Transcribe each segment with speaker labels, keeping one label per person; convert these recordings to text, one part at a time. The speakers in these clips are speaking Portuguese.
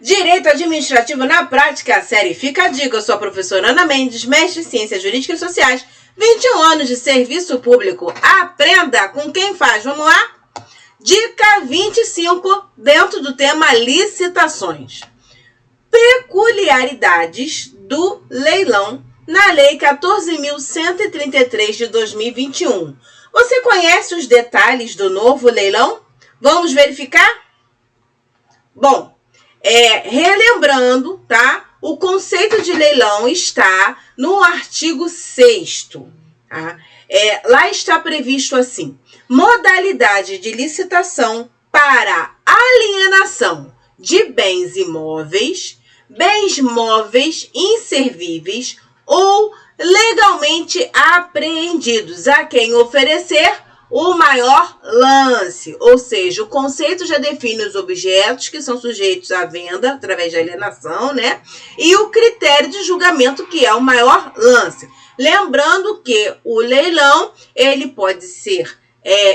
Speaker 1: Direito Administrativo na Prática, série Fica a Dica. Eu sou a professora Ana Mendes, mestre em Ciências Jurídicas e Sociais, 21 anos de serviço público. Aprenda com quem faz. Vamos lá? Dica 25, dentro do tema licitações. Peculiaridades do leilão na Lei 14.133 de 2021. Você conhece os detalhes do novo leilão? Vamos verificar? Bom, relembrando, tá? O conceito de leilão está no artigo 6º, tá? Lá está previsto assim: modalidade de licitação para alienação de bens imóveis, bens móveis inservíveis ou legalmente apreendidos, a quem oferecer o maior lance. Ou seja, o conceito já define os objetos que são sujeitos à venda através de alienação, né? E o critério de julgamento, que é o maior lance. Lembrando que o leilão, ele pode ser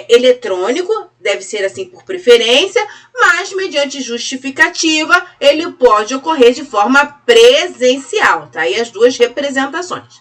Speaker 1: eletrônico, deve ser assim por preferência, mas mediante justificativa, ele pode ocorrer de forma presencial, tá? E as duas representações.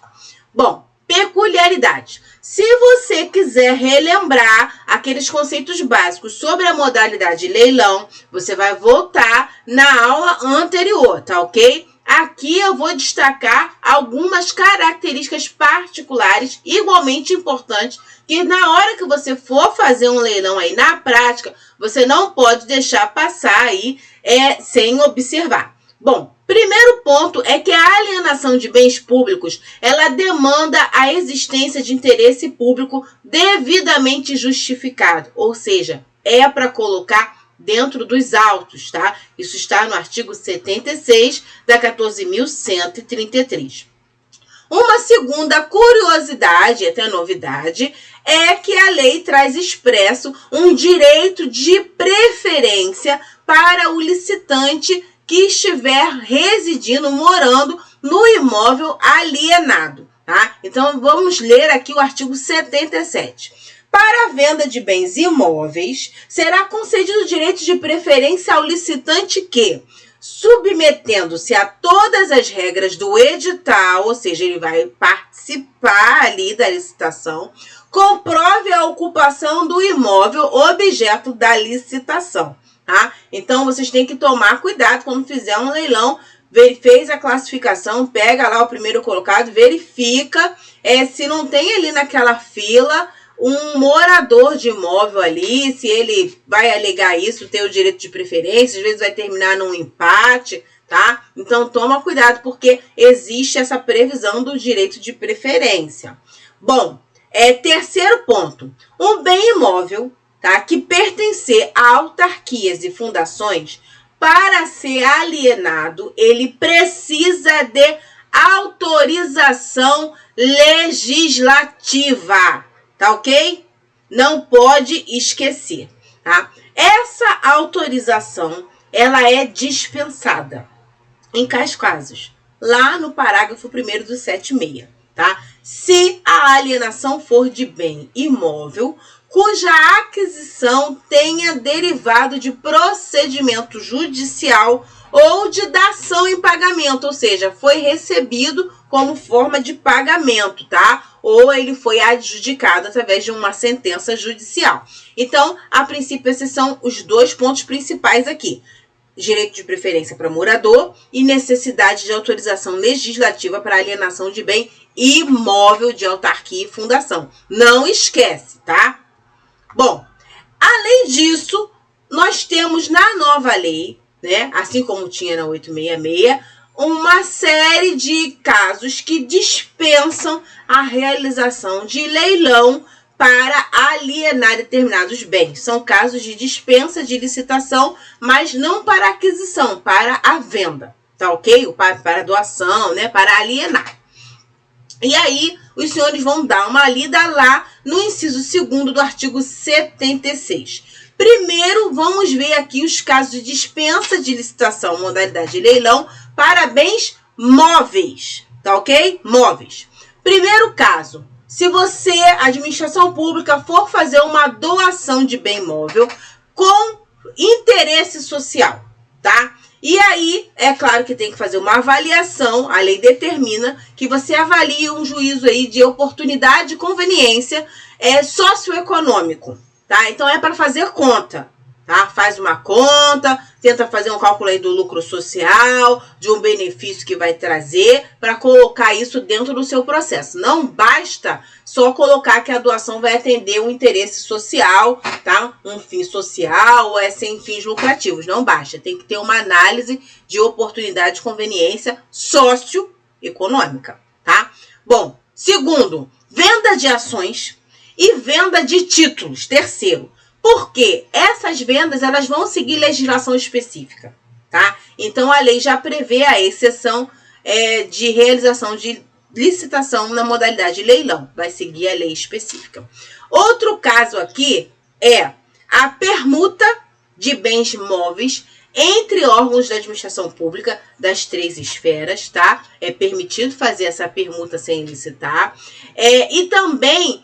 Speaker 1: Bom, peculiaridade. Se você quiser relembrar aqueles conceitos básicos sobre a modalidade leilão, você vai voltar na aula anterior, tá ok? Aqui eu vou destacar algumas características particulares igualmente importantes que na hora que você for fazer um leilão aí na prática, você não pode deixar passar aí sem observar. Bom, primeiro ponto é que a alienação de bens públicos, ela demanda a existência de interesse público devidamente justificado, ou seja, é para colocar dentro dos autos, tá? Isso está no artigo 76 da 14.133. Uma segunda curiosidade, até novidade, é que a lei traz expresso um direito de preferência para o licitante que estiver residindo, morando no imóvel alienado, tá? Então, vamos ler aqui o artigo 77. Para a venda de bens imóveis, será concedido o direito de preferência ao licitante que, submetendo-se a todas as regras do edital, ou seja, ele vai participar ali da licitação, comprove a ocupação do imóvel objeto da licitação. Tá? Então, vocês têm que tomar cuidado quando fizer um leilão, fez a classificação, pega lá o primeiro colocado, verifica se não tem ali naquela fila um morador de imóvel ali, se ele vai alegar isso, ter o direito de preferência, às vezes vai terminar num empate, tá? Então, toma cuidado, porque existe essa previsão do direito de preferência. Bom, terceiro ponto, um bem imóvel, tá, que pertencer a autarquias e fundações, para ser alienado, ele precisa de autorização legislativa, tá ok? Não pode esquecer, tá? Essa autorização, ela é dispensada em quais casos? Lá no parágrafo 1º do 76, tá? Se a alienação for de bem imóvel, cuja aquisição tenha derivado de procedimento judicial ou de dação em pagamento, ou seja, foi recebido como forma de pagamento, tá? Ou ele foi adjudicado através de uma sentença judicial. Então, a princípio, esses são os dois pontos principais aqui: direito de preferência para morador e necessidade de autorização legislativa para alienação de bem imóvel de autarquia e fundação. Não esquece, tá? Bom, além disso, nós temos na nova lei, né, assim como tinha na 866, uma série de casos que dispensam a realização de leilão para alienar determinados bens. São casos de dispensa de licitação, mas não para aquisição, para a venda, tá ok? Para doação, né, para alienar. E aí, os senhores vão dar uma lida lá no inciso 2º do artigo 76. Primeiro, vamos ver aqui os casos de dispensa de licitação, modalidade de leilão, para bens móveis, tá ok? Móveis. Primeiro caso, se você, administração pública, for fazer uma doação de bem móvel com interesse social, tá? E aí, é claro que tem que fazer uma avaliação, a lei determina que você avalie um juízo aí de oportunidade e conveniência socioeconômico, tá? Então é para fazer conta, tá? Faz uma conta, tenta fazer um cálculo aí do lucro social, de um benefício que vai trazer, para colocar isso dentro do seu processo. Não basta só colocar que a doação vai atender um interesse social, tá? Um fim social ou sem fins lucrativos. Não basta, tem que ter uma análise de oportunidade e conveniência socioeconômica, tá? Bom, segundo, venda de ações e venda de títulos. Terceiro, porque essas vendas elas vão seguir legislação específica, tá? Então a lei já prevê a exceção de realização de licitação na modalidade leilão, vai seguir a lei específica. Outro caso aqui é a permuta de bens móveis entre órgãos da administração pública das 3 esferas, tá? É permitido fazer essa permuta sem licitar. E também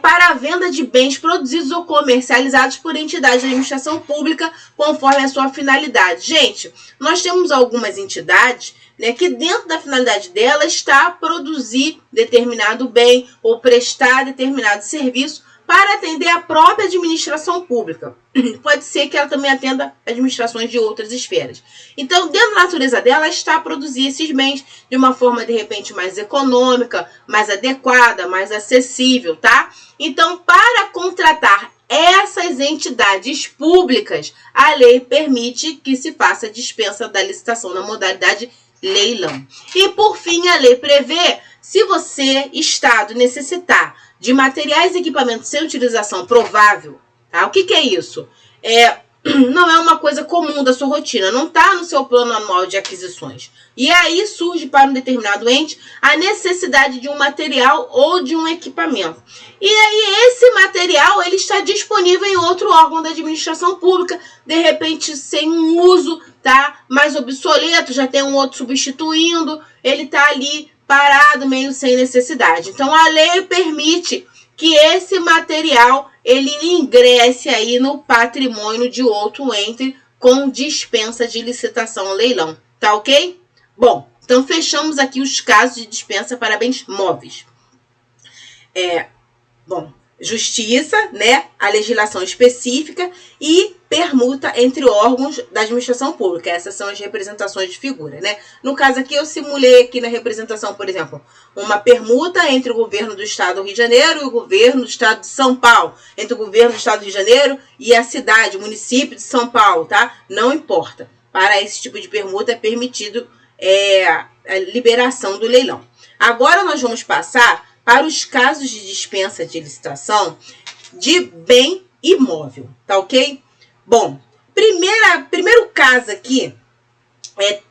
Speaker 1: para a venda de bens produzidos ou comercializados por entidades da administração pública conforme a sua finalidade. Gente, nós temos algumas entidades, né, que dentro da finalidade dela está produzir determinado bem ou prestar determinado serviço para atender a própria administração pública. Pode ser que ela também atenda administrações de outras esferas. Então, dentro da natureza dela, está a produzir esses bens de uma forma, de repente, mais econômica, mais adequada, mais acessível, tá? Então, para contratar essas entidades públicas, a lei permite que se faça dispensa da licitação na modalidade leilão. E, por fim, a lei prevê, se você, Estado, necessitar de materiais e equipamentos sem utilização provável, tá? O que é isso? Não é uma coisa comum da sua rotina, não está no seu plano anual de aquisições. E aí surge para um determinado ente a necessidade de um material ou de um equipamento. E aí esse material ele está disponível em outro órgão da administração pública, de repente sem um uso, tá? Mais obsoleto, já tem um outro substituindo, ele está ali parado, meio sem necessidade. Então, a lei permite que esse material ele ingresse aí no patrimônio de outro ente com dispensa de licitação ou leilão. Tá ok? Bom, então fechamos aqui os casos de dispensa para bens móveis. Justiça, né? A legislação específica e permuta entre órgãos da administração pública. Essas são as representações de figura, né? No caso aqui, eu simulei aqui na representação, por exemplo, uma permuta entre o governo do estado do Rio de Janeiro e o governo do estado de São Paulo, entre o governo do estado do Rio de Janeiro e a cidade, o município de São Paulo, tá? Não importa. Para esse tipo de permuta é permitido a liberação do leilão. Agora nós vamos passar para os casos de dispensa de licitação de bem imóvel, tá ok? Bom, primeiro caso aqui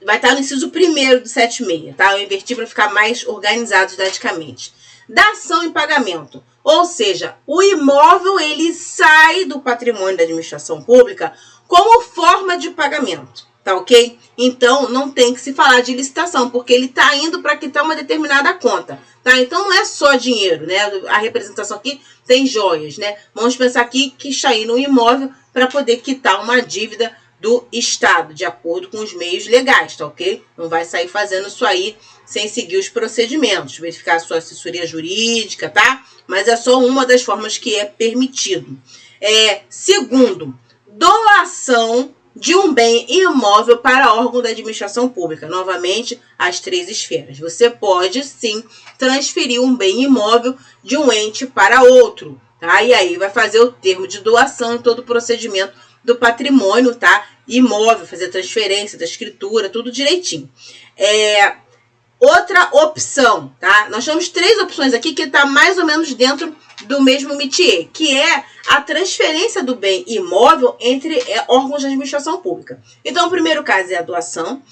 Speaker 1: vai estar no inciso 1º do 76, tá? Eu inverti para ficar mais organizado didaticamente. Dação em pagamento, ou seja, o imóvel ele sai do patrimônio da administração pública como forma de pagamento. Tá ok? Então, não tem que se falar de licitação, porque ele está indo para quitar uma determinada conta, tá? Então, não é só dinheiro, né? A representação aqui tem joias, né? Vamos pensar aqui que está indo um imóvel para poder quitar uma dívida do Estado, de acordo com os meios legais, tá ok? Não vai sair fazendo isso aí sem seguir os procedimentos, verificar a sua assessoria jurídica, tá? Mas é só uma das formas que é permitido. Segundo, doação de um bem imóvel para órgão da administração pública. Novamente, as 3 esferas. Você pode, sim, transferir um bem imóvel de um ente para outro, tá? E aí vai fazer o termo de doação em todo o procedimento do patrimônio, tá? Imóvel, fazer transferência da escritura, tudo direitinho. Outra opção, tá? Nós temos 3 opções aqui que está mais ou menos dentro do mesmo métier, que é a transferência do bem imóvel entre órgãos de administração pública. Então, o primeiro caso é a doação.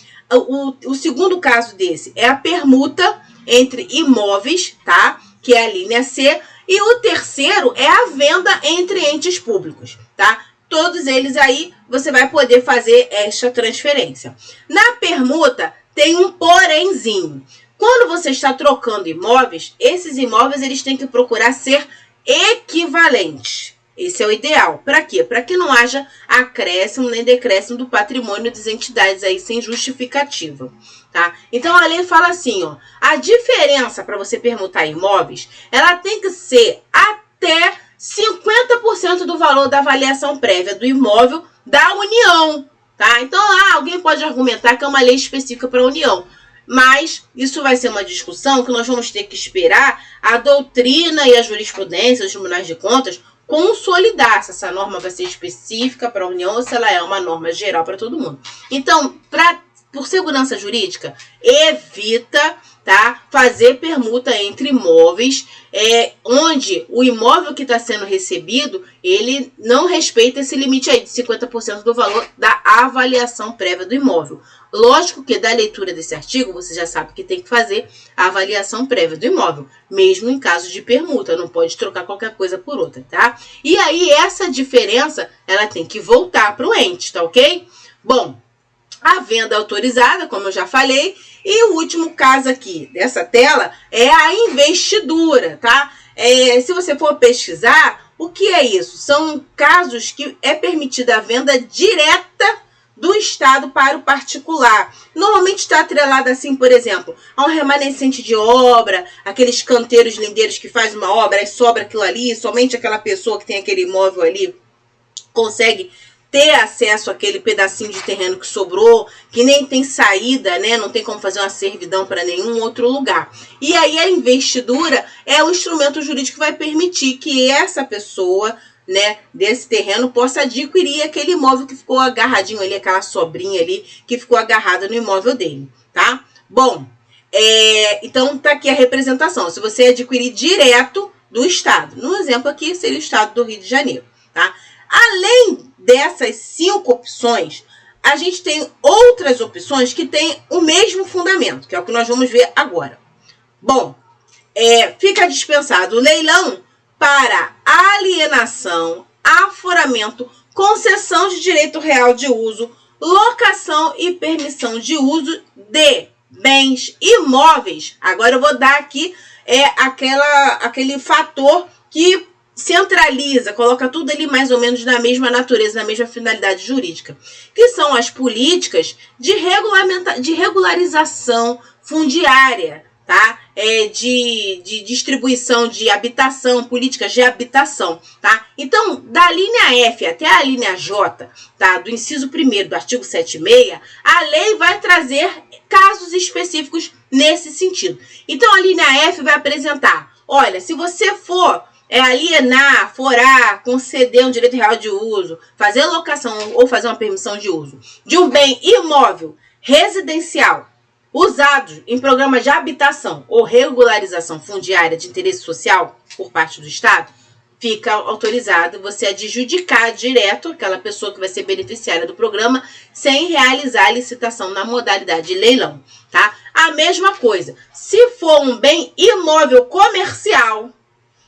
Speaker 1: O segundo caso desse é a permuta entre imóveis, tá? Que é a linha C. E o terceiro é a venda entre entes públicos, tá? Todos eles aí você vai poder fazer esta transferência. Na permuta, tem um porémzinho. Quando você está trocando imóveis, esses imóveis eles têm que procurar ser equivalentes. Esse é o ideal. Para quê? Para que não haja acréscimo nem decréscimo do patrimônio das entidades aí sem justificativa, tá? Então a lei fala assim, ó, a diferença para você permutar imóveis, ela tem que ser até 50% do valor da avaliação prévia do imóvel da União, tá? Então, alguém pode argumentar que é uma lei específica para a União, mas isso vai ser uma discussão que nós vamos ter que esperar a doutrina e a jurisprudência dos tribunais de contas consolidar se essa norma vai ser específica para a União ou se ela é uma norma geral para todo mundo. Então, por segurança jurídica, evita, tá, fazer permuta entre imóveis onde o imóvel que está sendo recebido, ele não respeita esse limite aí de 50% do valor da avaliação prévia do imóvel. Lógico que da leitura desse artigo, você já sabe que tem que fazer a avaliação prévia do imóvel, mesmo em caso de permuta, não pode trocar qualquer coisa por outra, tá? E aí essa diferença, ela tem que voltar para o ente, tá ok? Bom, a venda autorizada, como eu já falei, e o último caso aqui dessa tela é a investidura, tá? Se você for pesquisar, o que é isso? São casos que é permitida a venda direta do Estado para o particular. Normalmente está atrelado assim, por exemplo, a um remanescente de obra, aqueles canteiros lindeiros que faz uma obra e sobra aquilo ali, somente aquela pessoa que tem aquele imóvel ali consegue ter acesso àquele pedacinho de terreno que sobrou, que nem tem saída, né? Não tem como fazer uma servidão para nenhum outro lugar. E aí a investidura é o instrumento jurídico que vai permitir que essa pessoa, né, desse terreno possa adquirir aquele imóvel que ficou agarradinho ali, aquela sobrinha ali que ficou agarrada no imóvel dele, tá? Bom, então tá aqui a representação. Se você adquirir direto do Estado, no exemplo aqui seria o Estado do Rio de Janeiro, tá? Além dessas 5 opções, a gente tem outras opções que têm o mesmo fundamento, que é o que nós vamos ver agora. Bom, fica dispensado o leilão para alienação, aforamento, concessão de direito real de uso, locação e permissão de uso de bens imóveis. Agora eu vou dar aqui aquele fator que centraliza, coloca tudo ali mais ou menos na mesma natureza, na mesma finalidade jurídica, que são as políticas de regularização fundiária, tá? De distribuição de habitação, políticas de habitação, tá? Então, da linha F até a linha J, tá? Do inciso 1º do artigo 76, a lei vai trazer casos específicos nesse sentido. Então, a linha F vai apresentar, olha, se você for alienar, forar, conceder um direito real de uso, fazer locação ou fazer uma permissão de uso de um bem imóvel residencial usado em programa de habitação ou regularização fundiária de interesse social por parte do Estado, fica autorizado você adjudicar direto aquela pessoa que vai ser beneficiária do programa sem realizar a licitação na modalidade de leilão, tá? A mesma coisa, se for um bem imóvel comercial,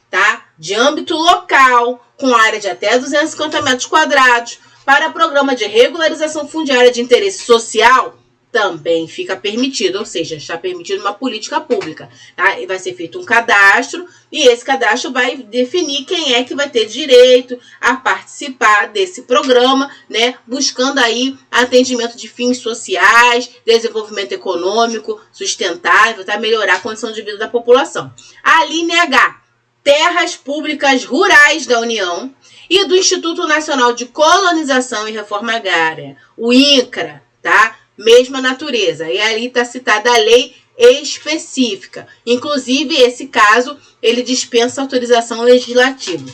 Speaker 1: tá? De âmbito local, com área de até 250 metros quadrados, para programa de regularização fundiária de interesse social, também fica permitido, ou seja, está permitido uma política pública, tá? E vai ser feito um cadastro, e esse cadastro vai definir quem é que vai ter direito a participar desse programa, né? Buscando aí atendimento de fins sociais, desenvolvimento econômico, sustentável, tá? Melhorar a condição de vida da população. A linha H, terras públicas rurais da União e do Instituto Nacional de Colonização e Reforma Agrária, o INCRA, tá? Mesma natureza. E ali está citada a lei específica. Inclusive, esse caso, ele dispensa autorização legislativa.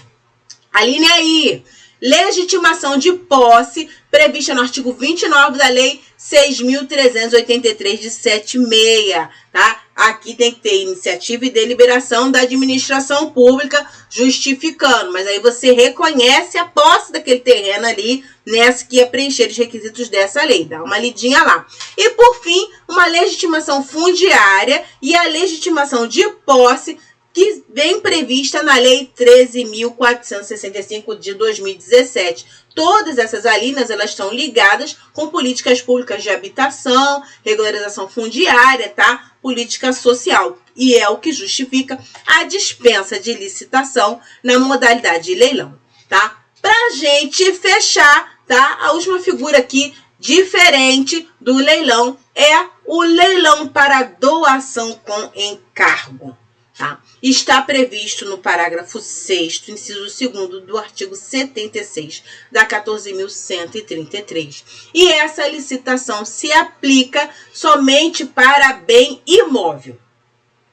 Speaker 1: A linha I, legitimação de posse prevista no artigo 29 da Lei 6.383 de 76, tá? Aqui tem que ter iniciativa e deliberação da administração pública justificando, mas aí você reconhece a posse daquele terreno ali, nessa que ia preencher os requisitos dessa lei, dá uma lidinha lá. E por fim, uma legitimação fundiária e a legitimação de posse que vem prevista na Lei 13.465 de 2017. Todas essas alíneas, elas estão ligadas com políticas públicas de habitação, regularização fundiária, tá? Política social. E é o que justifica a dispensa de licitação na modalidade de leilão. tá? Pra gente fechar, tá? A última figura aqui, diferente do leilão, é o leilão para doação com encargo. Tá? Está previsto no parágrafo 6º, inciso 2º do artigo 76 da 14.133. E essa licitação se aplica somente para bem imóvel.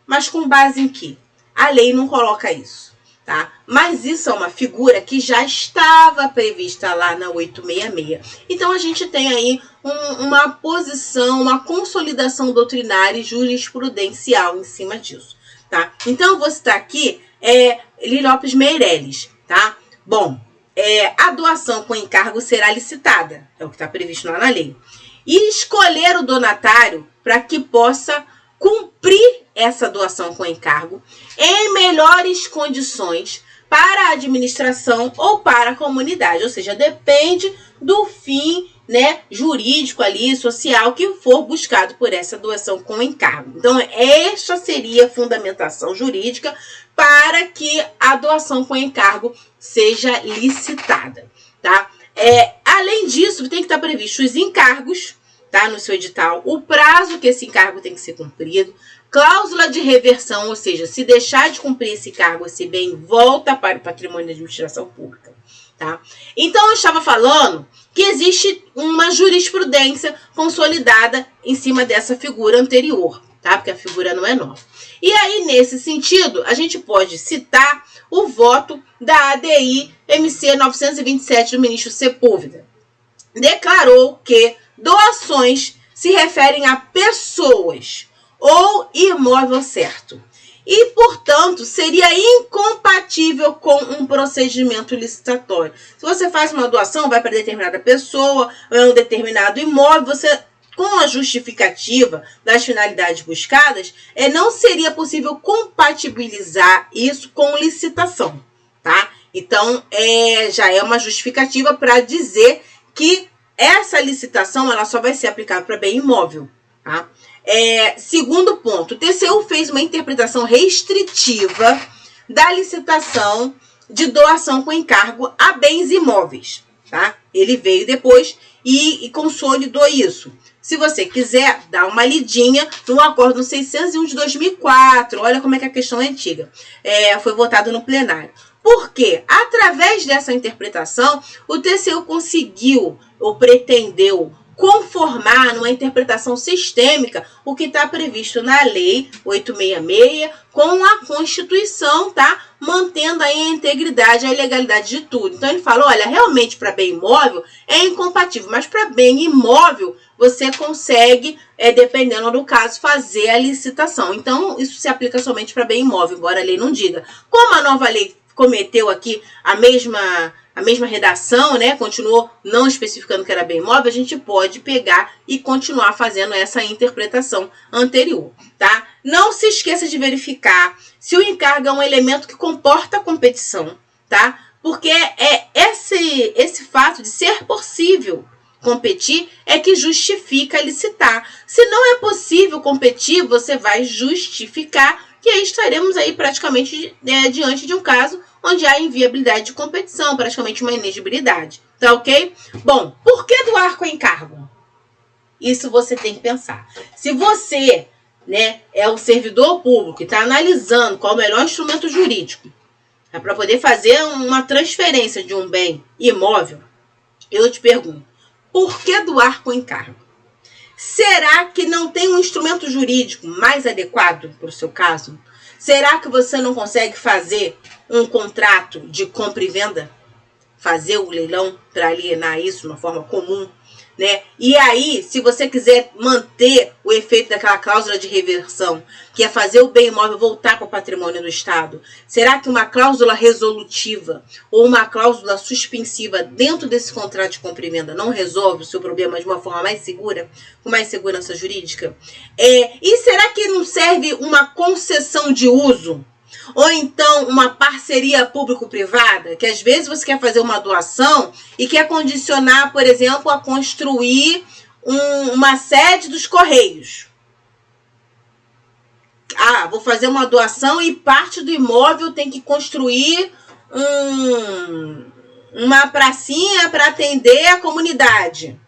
Speaker 1: Mas com base em quê? A lei não coloca isso. Tá? Mas isso é uma figura que já estava prevista lá na 866. Então, a gente tem aí uma posição, uma consolidação doutrinária e jurisprudencial em cima disso. Tá? Então, eu vou citar aqui Eli Lopes Meireles. Tá? Bom, a doação com encargo será licitada, é o que está previsto lá na lei. E escolher o donatário para que possa cumprir essa doação com encargo em melhores condições para a administração ou para a comunidade. Ou seja, depende do fim, né, jurídico ali, social, que for buscado por essa doação com encargo. Então, esta seria a fundamentação jurídica para que a doação com encargo seja licitada, tá? Além disso, tem que estar previsto os encargos, tá, no seu edital, o prazo que esse encargo tem que ser cumprido, cláusula de reversão, ou seja, se deixar de cumprir esse encargo, esse bem volta para o patrimônio da administração pública. Tá? Então, eu estava falando que existe uma jurisprudência consolidada em cima dessa figura anterior, tá? Porque a figura não é nova. E aí, nesse sentido, a gente pode citar o voto da ADI MC 927 do ministro Sepúlveda. Declarou que doações se referem a pessoas ou imóvel certo. E, portanto, seria incompatível com um procedimento licitatório. Se você faz uma doação, vai para determinada pessoa, ou é um determinado imóvel, você, com a justificativa das finalidades buscadas, não seria possível compatibilizar isso com licitação, tá? Então, já é uma justificativa para dizer que essa licitação ela só vai ser aplicada para bem imóvel, tá? Segundo ponto, o TCU fez uma interpretação restritiva da licitação de doação com encargo a bens imóveis. Tá? Ele veio depois e consolidou isso. Se você quiser dar uma lidinha no Acordo 601 de 2004, olha como é que a questão é antiga. Foi votado no plenário. Por quê? Através dessa interpretação, o TCU conseguiu ou pretendeu conformar numa interpretação sistêmica o que está previsto na Lei 866 com a Constituição, tá? Mantendo aí a integridade e a legalidade de tudo. Então, ele fala, olha, realmente para bem imóvel é incompatível, mas para bem imóvel você consegue, dependendo do caso, fazer a licitação. Então, isso se aplica somente para bem imóvel, embora a lei não diga. Como a nova lei cometeu aqui a mesma redação, né? Continuou não especificando que era bem imóvel, a gente pode pegar e continuar fazendo essa interpretação anterior, tá? Não se esqueça de verificar se o encargo é um elemento que comporta a competição, tá? Porque esse fato de ser possível competir é que justifica licitar. Se não é possível competir, você vai justificar, que aí estaremos aí praticamente diante de um caso onde há inviabilidade de competição, praticamente uma inexigibilidade. Tá ok? Bom, por que doar com encargo? Isso você tem que pensar. Se você, né, é um servidor público e está analisando qual é o melhor instrumento jurídico para poder fazer uma transferência de um bem imóvel, eu te pergunto, por que doar com encargo? Será que não tem um instrumento jurídico mais adequado para o seu caso? Será que você não consegue fazer um contrato de compra e venda? Fazer o leilão para alienar isso de uma forma comum, né? E aí, se você quiser manter o efeito daquela cláusula de reversão, que é fazer o bem imóvel voltar para o patrimônio do Estado, será que uma cláusula resolutiva ou uma cláusula suspensiva dentro desse contrato de compra e venda não resolve o seu problema de uma forma mais segura, com mais segurança jurídica? E será que não serve uma concessão de uso? Ou então uma parceria público-privada, que às vezes você quer fazer uma doação e quer condicionar, por exemplo, a construir uma sede dos Correios. Vou fazer uma doação e parte do imóvel tem que construir uma pracinha para atender a comunidade.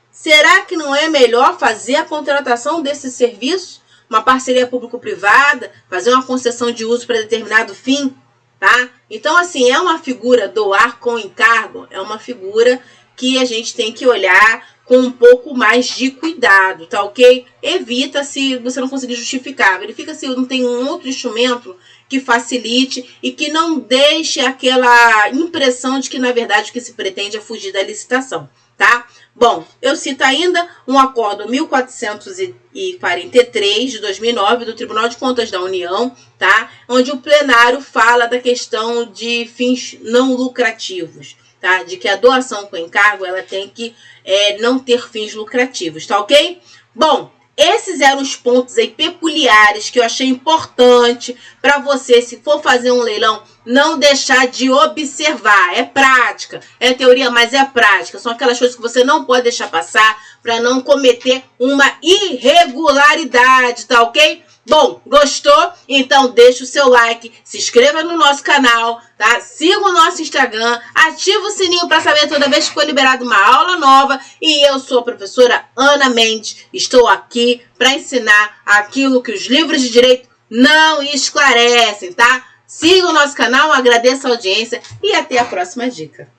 Speaker 1: Será que não é melhor fazer a contratação desse serviço? Uma parceria público-privada, fazer uma concessão de uso para determinado fim, tá? Então, assim, é uma figura doar com encargo, é uma figura que a gente tem que olhar com um pouco mais de cuidado, tá ok? Evita se você não conseguir justificar. Verifica se não tem um outro instrumento que facilite e que não deixe aquela impressão de que, na verdade, o que se pretende é fugir da licitação, tá? Bom, eu cito ainda um acordo 1443 de 2009 do Tribunal de Contas da União, tá? Onde o plenário fala da questão de fins não lucrativos, tá? De que a doação com encargo ela tem que não ter fins lucrativos, tá ok? Bom, esses eram os pontos aí peculiares que eu achei importante para você, se for fazer um leilão, não deixar de observar. É prática, é teoria, mas é prática. São aquelas coisas que você não pode deixar passar para não cometer uma irregularidade, tá ok? Bom, gostou? Então deixa o seu like, se inscreva no nosso canal, tá? Siga o nosso Instagram, ativa o sininho para saber toda vez que for liberada uma aula nova. E eu sou a professora Ana Mendes, estou aqui para ensinar aquilo que os livros de direito não esclarecem, tá? Siga o nosso canal, agradeço a audiência e até a próxima dica.